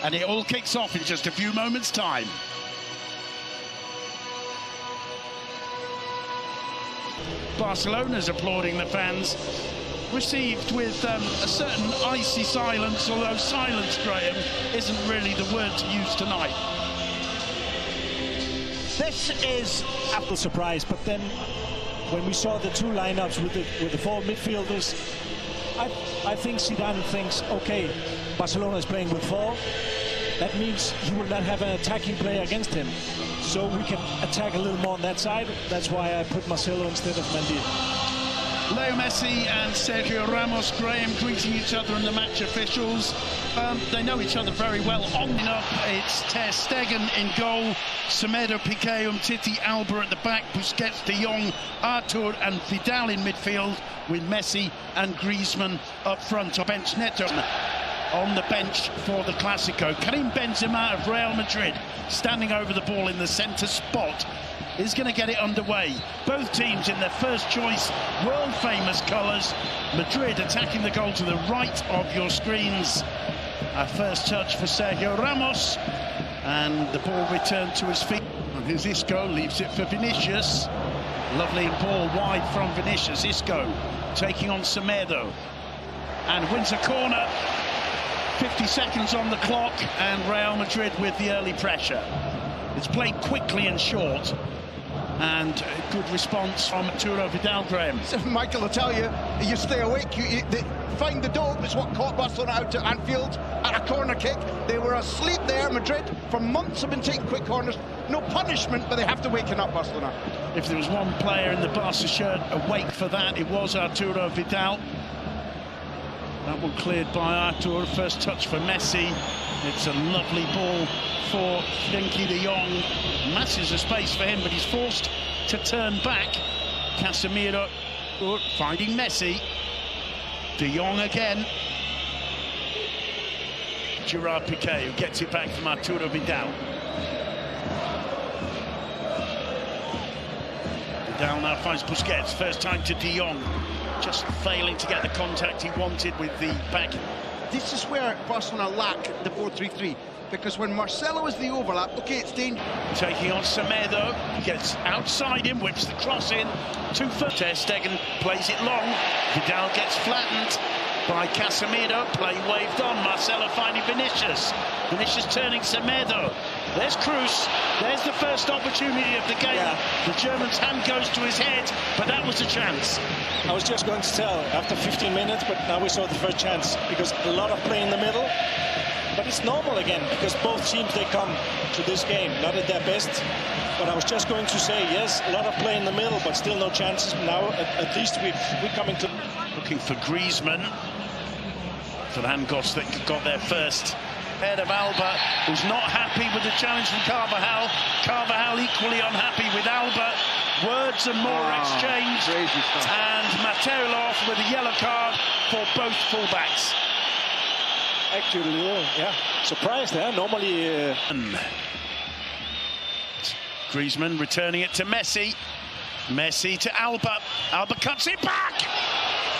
And it all kicks off in just a few moments' time. Barcelona's applauding the fans, received with a certain icy silence, although silence, Graham, isn't really the word to use tonight. This is a surprise, but then when we saw the two lineups with the four midfielders, I think Zidane thinks, okay, Barcelona is playing with four. That means he will not have an attacking player against him. So we can attack a little more on that side. That's why I put Marcelo instead of Mendy. Leo Messi and Sergio Ramos, Graham, greeting each other and the match officials. They know each other very well. On and up, it's Ter Stegen in goal, Semedo, Piqué, Umtiti, Alba at the back, Busquets, De Jong, Artur and Vidal in midfield, with Messi and Griezmann up front. On bench, Neto on the bench for the Clásico. Karim Benzema of Real Madrid standing over the ball in the centre spot is going to get it underway. Both teams in their first choice, world-famous colours. Madrid attacking the goal to the right of your screens. A first touch for Sergio Ramos, and the ball returned to his feet. And here's Isco, leaves it for Vinicius. Lovely ball wide from Vinicius. Isco taking on Semedo and wins a corner. 50 seconds on the clock, and Real Madrid with the early pressure. It's played quickly and short, and a good response from Arturo Vidal, Graham. Michael, I'll tell you, you stay awake. They find the dope is what caught Barcelona out to Anfield at a corner kick. They were asleep there. Madrid for months have been taking quick corners. No punishment, but they have to waken up, Barcelona. If there was one player in the Barca shirt awake for that, it was Arturo Vidal. That one cleared by Artur. First touch for Messi. It's a lovely ball for Frenkie de Jong. Masses of space for him, but he's forced to turn back. Casemiro finding Messi. De Jong again. Gerard Piqué, who gets it back from Arturo Vidal. Vidal now finds Busquets. First time to De Jong. Just failing to get the contact he wanted with the back. This is where Barcelona lack the 4-3-3, because when Marcelo is the overlap, okay, it's dangerous. Taking on Semedo, gets outside him, whips the cross in. Ter Stegen plays it long. Vidal gets flattened by Casemiro. Play waved on. Marcelo finding Vinicius. Vinicius turning Semedo. There's Cruz. There's the first opportunity of the game. Yeah. The German's hand goes to his head, but that was a chance. I was just going to tell after 15 minutes, but now we saw the first chance, because a lot of play in the middle. But it's normal again, because both teams, they come to this game not at their best. But I was just going to say, yes, a lot of play in the middle, but still no chances. Now at least we're coming to... Looking for Griezmann. Fernandes that got there first. Head of Alba, who's not happy with the challenge from Carvajal. Carvajal equally unhappy with Alba. Words and more exchanged. And Materilov with a yellow card for both fullbacks. Actually, yeah, surprised, huh? Normally... Griezmann returning it to Messi. Messi to Alba. Alba cuts it back!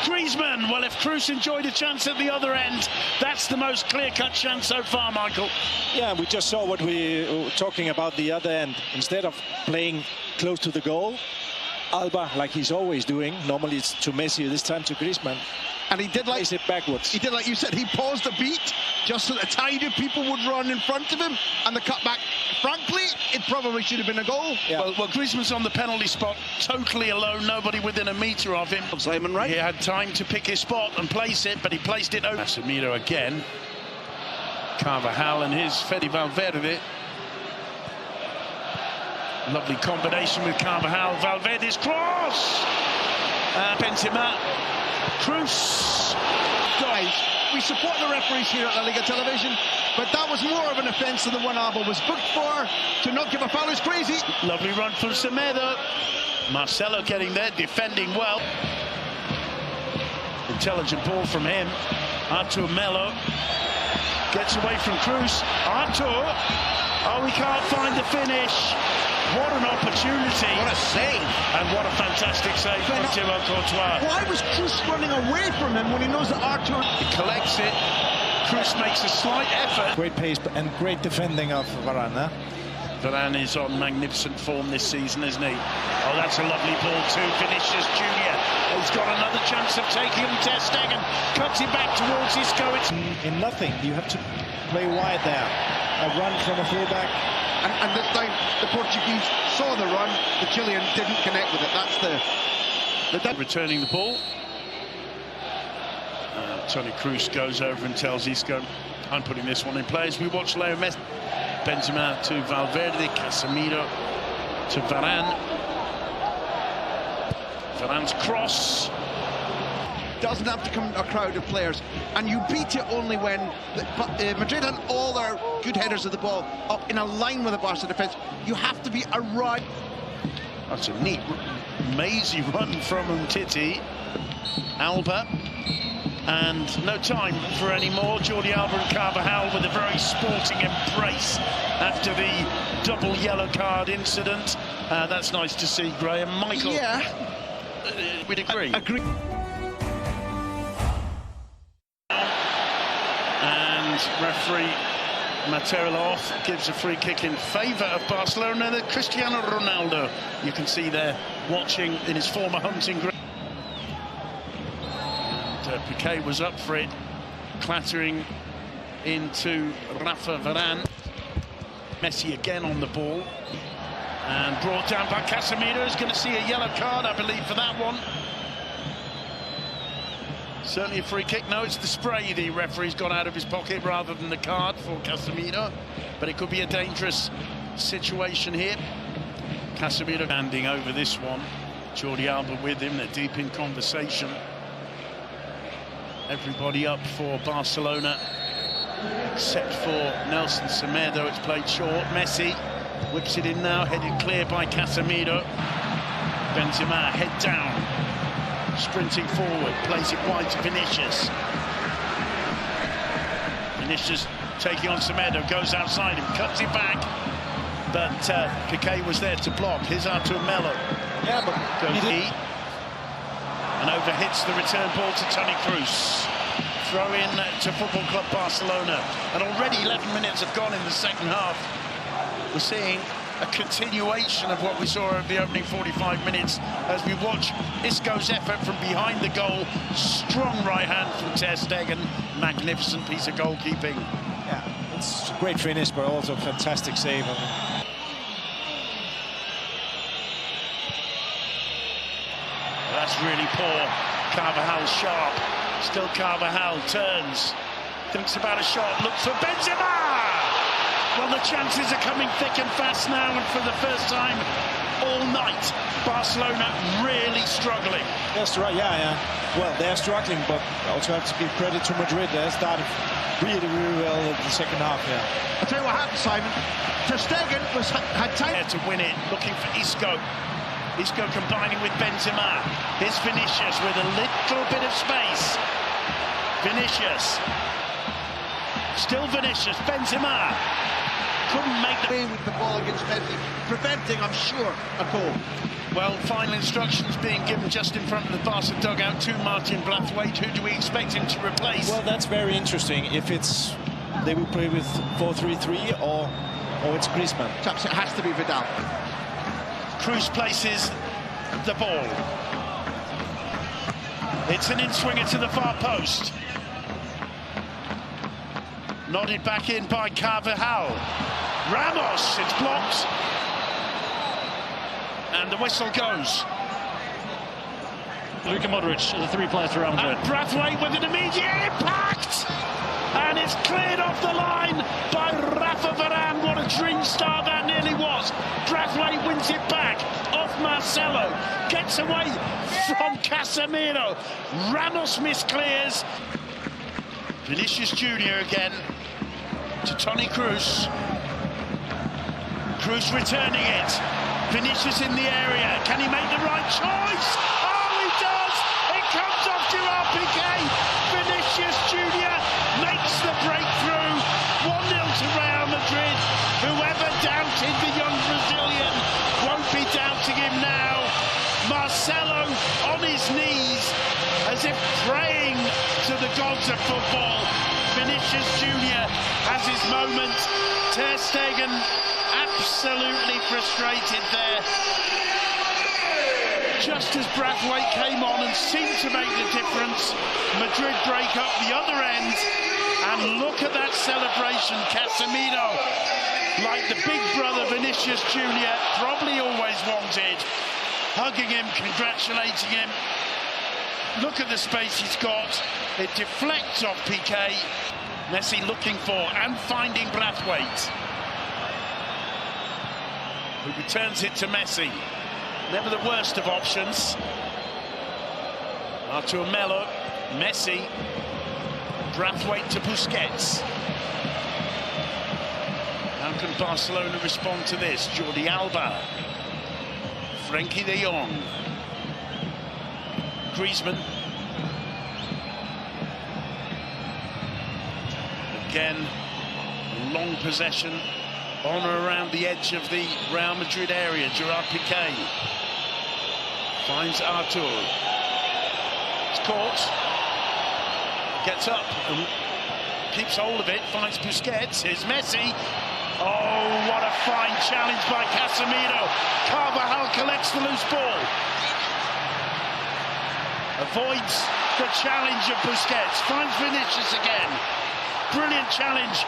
Griezmann, well, if Cruz enjoyed a chance at the other end, that's the most clear-cut chance so far, Michael. Yeah, we just saw what we were talking about the other end. Instead of playing close to the goal, Alba, like he's always doing, normally it's to Messi, this time to Griezmann. And he did like it backwards. He did like you said. He paused a beat just so that a tiny people would run in front of him, and the cutback. Frankly, it probably should have been a goal. Yeah. Well, Griezmann's on the penalty spot, totally alone, nobody within a metre of him. Simon, right? He had time to pick his spot and place it, but he placed it over. Casemiro again. Carvajal and his Fede Valverde. Lovely combination with Carvajal. Valverde's cross. Benzema. Cruz. Guys, we support the referees here at La Liga Television, but that was more of an offence than the one Alba was booked for. To not give a foul is crazy. Lovely run from Semedo. Marcelo getting there, defending well. Intelligent ball from him. Artur Melo gets away from Cruz. Artur. Oh, we can't find the finish. What an opportunity. What a save. And what a fantastic save from Thibaut Courtois. Why was Kroos running away from him when he knows that Arthur... He collects it. Kroos makes a slight effort. Great pace and great defending of Varane. Varane is on magnificent form this season, isn't he? Oh, that's a lovely ball too. Vinicius Junior. He's got another chance of taking him. Ter Stegen cuts it back towards Isco. It's in nothing. You have to play wide there. A run from a fullback. And this time the Portuguese saw the run. The Chilean didn't connect with it. That's the returning the ball. Toni Kroos goes over and tells Isco, I'm putting this one in play. As we watch Leo Messi. Benzema to Valverde, Casemiro to Varane. Varane's cross. Doesn't have to come a crowd of players, and you beat it only when Madrid had all their good headers of the ball up in a line with the Barca defence. You have to be around. That's a neat, mazy run from Umtiti. Alba. And no time for any more. Jordi Alba and Carvajal with a very sporting embrace after the double yellow card incident. That's nice to see, Graham. Michael, yeah, we'd agree. Agree. And referee Mateo Loth gives a free kick in favour of Barcelona. The Cristiano Ronaldo, you can see there watching in his former hunting ground. Piqué was up for it, clattering into Rafa Varane. Messi again on the ball and brought down by Casemiro. Is going to see a yellow card, I believe, for that one. Certainly a free kick. No, it's the spray the referee's got out of his pocket rather than the card for Casemiro, but it could be a dangerous situation here. Casemiro handing over this one. Jordi Alba with him. They're deep in conversation. Everybody up for Barcelona, except for Nelson Semedo. It's played short. Messi whips it in now, headed clear by Casemiro. Benzema, head down, sprinting forward, plays it wide to Vinicius. Vinicius taking on Semedo, goes outside him, cuts it back, but Piqué was there to block. Here's Artur Melo. Yeah, but and overhits the return ball to Toni Kroos. Throw in to Football Club Barcelona. And already 11 minutes have gone in the second half. We're seeing a continuation of what we saw over the opening 45 minutes as we watch Isco's effort from behind the goal. Strong right hand from Ter Stegen. Magnificent piece of goalkeeping. yeah, it's a great finish, but also a fantastic save. That's really poor. Carvajal sharp. Still Carvajal turns. Thinks about a shot. Looks for Benzema! Well, the chances are coming thick and fast now, and for the first time all night, Barcelona really struggling. That's right, yeah. Well, they're struggling, but I also have to give credit to Madrid. They started really, really well in the second half, yeah. I'll tell you what happened, Simon. Ter Stegen had time to win it, looking for Isco. Isco combining with Benzema. Here's Vinicius with a little bit of space. Vinicius. Still Vinicius. Benzema. Couldn't make the... with the ball against Messi, preventing, I'm sure, a goal. Well, final instructions being given just in front of the Barca dugout to Martin Braithwaite. Who do we expect him to replace? Well, that's very interesting. If it's... they will play with 4-3-3 or it's Griezmann. Perhaps it has to be Vidal. Kroos places the ball. It's an in-swinger to the far post. Nodded back in by Carvajal. Ramos, it's blocked. And the whistle goes. Luka Modric, the three players around and Braithwaite with an immediate impact. And it's cleared off the line by Rafa Varane. What a dream start that nearly was. Braithwaite wins it back off Marcelo. Gets away from Casemiro. Ramos misclears. Vinicius Junior again to Toni Kroos. Kroos returning it. Vinicius in the area. Can he make the right choice? Oh, he does! It comes off Gerard Piqué. Vinicius Junior makes the breakthrough. 1-0 to Real Madrid. Whoever doubted the young Brazilian to the gods of football. Vinicius Jr. has his moment. Ter Stegen absolutely frustrated there. Just as Braithwaite came on and seemed to make the difference, Madrid break up the other end. And look at that celebration. Casemiro, like the big brother Vinicius Jr. probably always wanted, hugging him, congratulating him. Look at the space he's got. It deflects off Piqué. Messi looking for and finding Braithwaite, who returns it to Messi. Never the worst of options. Artur Melo, Messi, Braithwaite to Busquets. How can Barcelona respond to this? Jordi Alba, Frenkie de Jong, Griezmann. Again, a long possession on or around the edge of the Real Madrid area. Gerard Piqué finds Artur. It's caught. Gets up and keeps hold of it. Finds Busquets. Here's Messi. Oh, what a fine challenge by Casemiro. Carvajal collects the loose ball. Avoids the challenge of Busquets. Finds Vinicius again. Brilliant challenge.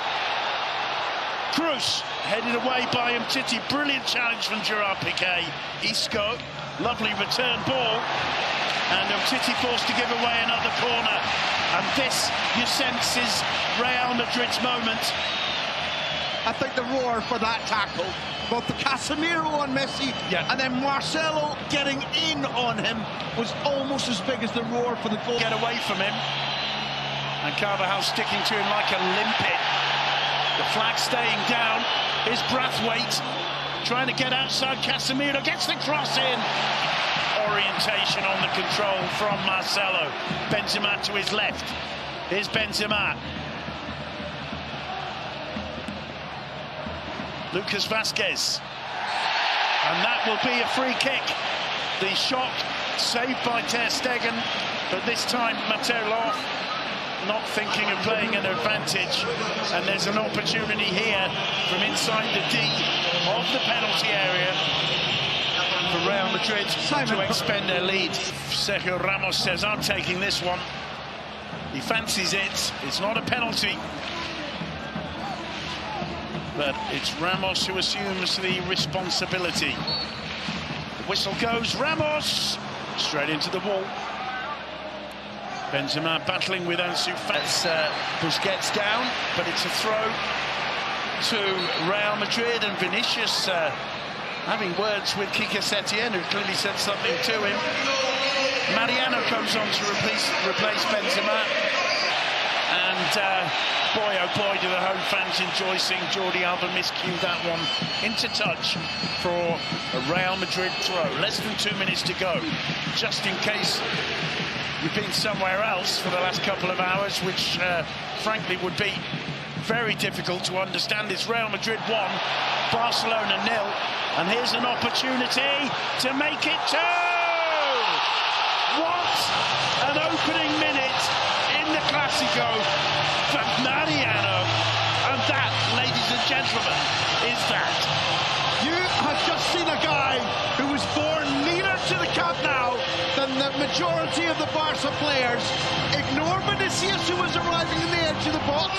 Cruz headed away by Umtiti. Brilliant challenge from Gerard Piqué. Isco, lovely return ball. And Umtiti forced to give away another corner. And this, you sense, is Real Madrid's moment. I think the roar for that tackle, both the Casemiro on Messi and then Marcelo getting in on him, was almost as big as the roar for the goal. Get away from him. And Carvajal sticking to him like a limpet. The flag staying down. Is Braithwaite trying to get outside Casemiro. Gets the cross in. Orientation on the control from Marcelo. Benzema to his left. Here's Benzema. Lucas Vazquez. And that will be a free kick. The shot saved by Ter Stegen. But this time Mateo Loff not thinking of playing an advantage, and there's an opportunity here from inside the D of the penalty area for Real Madrid to expand their lead. Sergio Ramos says, I'm taking this one. He fancies it. It's not a penalty, but it's Ramos who assumes the responsibility. The whistle goes. Ramos straight into the wall. Benzema battling with Ansu Fati. Busquets down, but it's a throw to Real Madrid, and Vinicius having words with Quique Setien, who clearly said something to him. Mariano comes on to replace Benzema, and boy oh boy do the home fans enjoy seeing Jordi Alba miscue that one into touch for a Real Madrid throw. Less than 2 minutes to go, just in case you've been somewhere else for the last couple of hours, which frankly would be very difficult to understand. It's Real Madrid 1, Barcelona 0, and here's an opportunity to make it 2! What an opening minute in the Clásico for Mariano, and that, ladies and gentlemen, is that. You have just seen a guy who was born nearer to the Camp Nou than the majority of the Barca players. Ignore Vinicius, who was arriving in the edge of the box.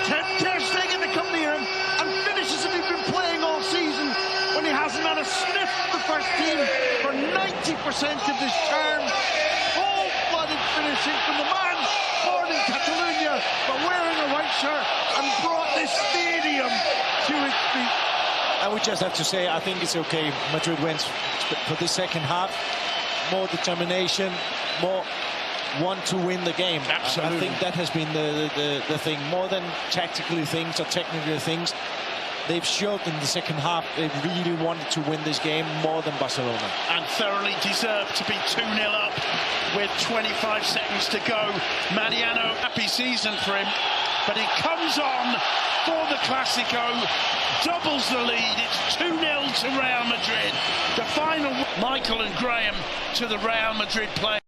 Ter Stegen to come near him, and finishes him. He's been playing all season when he hasn't had a sniff of the first team for 90% of this term. Cold-blooded finishing from the man born in Catalonia, but wearing a white shirt, and brought this stadium to its feet. And we just have to say, I think it's okay. Madrid wins for the second half. More determination, more want to win the game. Absolutely. I think that has been the thing. More than tactically things or technically things, they've showed in the second half they really wanted to win this game more than Barcelona. And thoroughly deserved to be 2-0 up with 25 seconds to go. Mariano, happy season for him, but he comes on for the Clásico, doubles the lead. It's 2-0 to Real Madrid. The final, Michael and Graham, to the Real Madrid play.